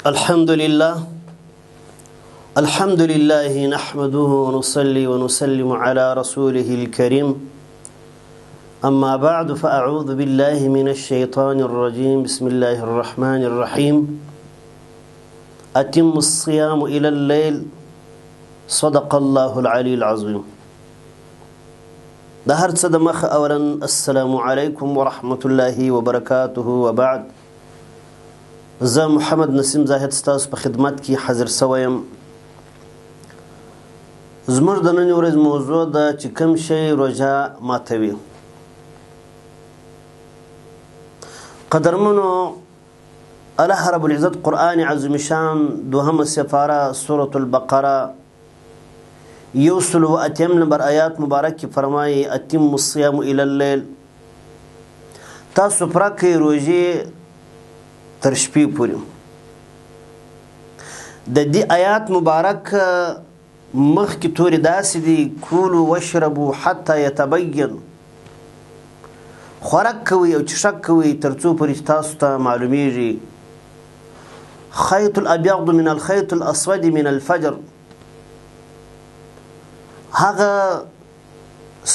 الحمد لله نحمده ونصلي ونسلم على رسوله الكريم أما بعد فأعوذ بالله من الشيطان الرجيم بسم الله الرحمن الرحيم أتم الصيام إلى الليل صدق الله العلي العظيم. ده هر څه د مخ اولا السلام علیکم ورحمة الله وبرکاته وبعد. زه محمد نسیم زاهد ستاسو په خدمت کې حاضر سویم. زموږ د نن ورځ موضوع ده چې کوم شی روژه ماتوي. قدرمنو الله رب العزت قرآن عظیم شان دوهم سپاره سورة البقره 108 نمبر آیات مبارک کی فرمایي اتم الصيام الى الليل. تاسو پرکې روژې تر شپې پورې. د دې آیات مبارک مخکې تورې داسې دي کولوا واشربوا حتى يتبين. خوراک کوئ او څښاک کوئ تر څو پورې تاسو ته معلومیږي خيط الابيض من الخيط الاسود من الفجر. هغه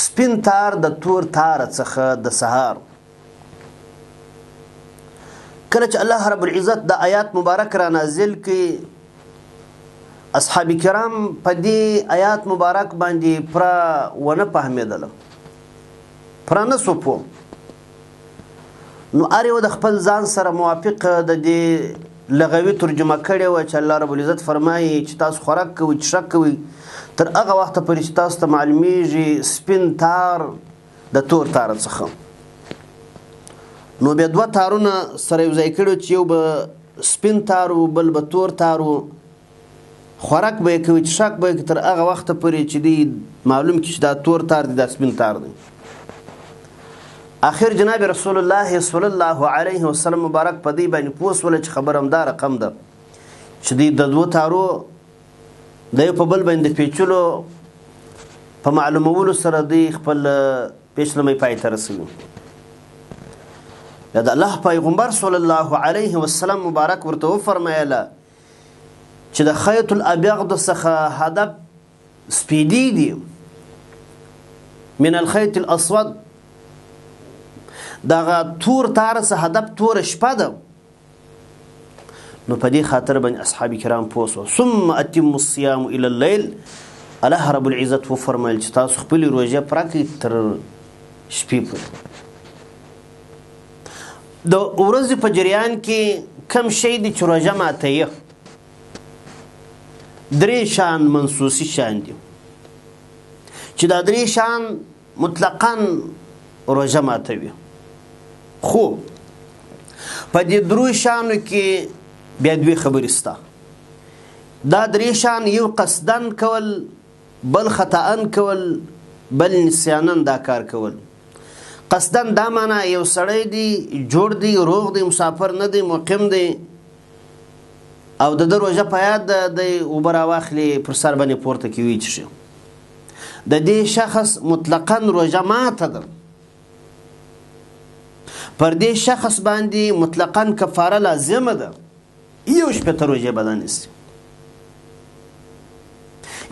سپین تار د تور تار څخه د سهار. کله چې الله رب العزت د آیات مبارک را نازل کړي اصحاب کرام په دې آیات مبارک باندې پرا ونه فهمیدل، پرا نه سوپو. نو اړیو د خپل ځان سره موافق د دې لغوي ترجمه کړي و چې الله رب العزت فرمایي چې تاسو خوراک کوئ څښاک کوئ تر هغه وخته پورې چې تاسو ته معلومیږي سپین تار د تور تار څخه. نو بیا دوه تارونه سره یو ځای کړي چې یو به سپین تار و بل به تور تار و. خوراک به یې کوي څښاک به یې تر هغه وخته پورې چې دی معلوم کړي چې دا تور تار دی دا سپین تار دی. آخر جناب رسول الله صلی الله علیه وسلم مبارک په دې باندې پوه شول چې خبر همدا رقم ده چې دی د دوه تارو د یو په بل باندې پیچلو په معلومولو سره دی خپل پیشلمۍ پای ته رسوي. یا د الله پیغمبر صلی الله علیه وسلم مبارک ورته وفرمایله چې د خیط الابیض څخه هدف سپیدي دي من الخیط الاسود. دغه تور تار څخه هدف تور شپه ده. نو په دې خاطر باندې اصحاب کرام پوه شول. ثم اتم الصيام الى الليل. الله رب العزت وفرمایل چې تاسو خپل روژه پوره کړئ تر شپې پورې. د ورځې په جریان کې کم شی دی چې روژه ماتوي. درې شان منسوسي شان دي چې دا درې شان مطلقاً روژه ماتوي. خو په دې درو شانو کې بیا دوی خبرې سته. دا درې شان یو قصدن کول، بل خطاً کول، بل نسیانن دا کار کول. قصدن دا معنی یو سړی دی جوړ دی روغ دی مسافر نه دی مقیم دی او د روژه په یاد دی اوبه راواخلي پر سر باندې پورته کې ویچشي. د دې شخص مطلقاً روژه ماته ده. پر دې شخص باندې مطلقاً کفاره لازمه ده. یو شپه روژه به نیسي.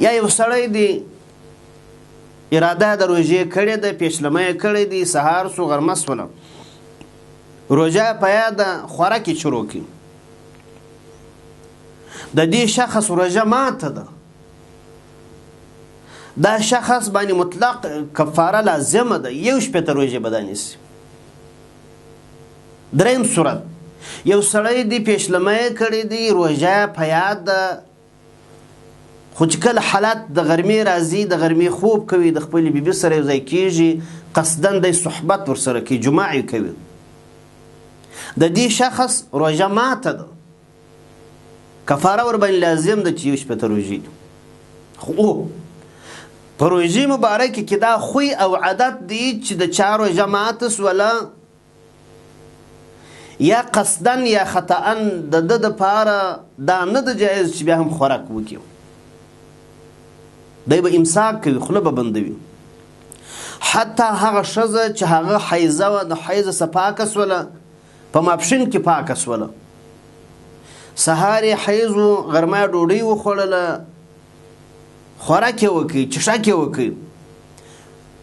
یا یو سړی دی اراده د روژې کړې ده، پیشلمه یې کړې دي، سهار سو غرمه سوله، روژه په یاده خوراک یې شروع کړي. د دې شخص روژه ماته ده. دا شخص باندې مطلق کفاره لازمه ده. یو شپه روژه به نیسي. دریم صورت یو سړی دی پیشلمه یې کړې دي، روژه په یاد ده، خو چې کله حالت د غرمې راځي د غرمې خوب کوي د خپلې بیبي سره یو ځای کېږي قصدن دی صحبت ورسره کوي جماع یې کوي. د دې شخص روژه ماته ده. کفاره ورباندې لازم ده چې یو شپه روژې. خو په روژې مبارکې کې دا خوی او عادت دی چې د چا روژه ماته سوله یا قصدن یا خطاً د ده دپاره دا نه ده جایز چې بیا هم خوراک وکړي. دی به امساک کوي، خوله به بندوي. حتی هغه ښځه چې هغه حیزه وه د حیزه څخه پاکه سوله په ماپښین کې پاکه سوله سهار یې حیض و غرمه ډوډۍ وخوړله خوراک یې وکړي چښاک یې وکړي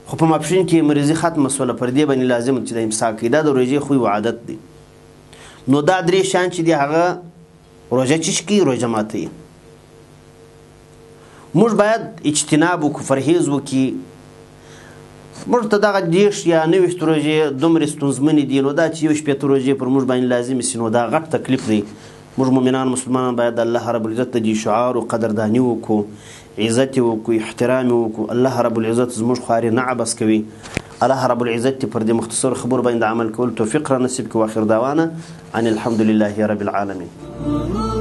خو په ماپښین کې مریضي ختمه سوله پر دې باندې لازم چې د امساک کوي دا د روژې خوی و عادت دی نو دا درې شیان چې دي هغه روژه چیش کوي روژه ماتوي موږ باید اجتناب وکړو پرهیز وکړي موږ ته دغه 10 یا 90 روژې دومره ستونزمنې دي نو دا چې 1 روژې پر موږ باندې لازم شي نو دا غټ تکلیف دی موږ مؤمنان مسلمانان باید الله رب العزت د دې شعار او قدردانی وکړو عزت وکړو احترام وکړو الله رب العزت زموږ خواري نه عبس کوي الله رب العزت پر دې مختصر خبر باندې عمل کول توفیق را نصیب کړي واخر دعوانا ان الحمد لله رب العالمين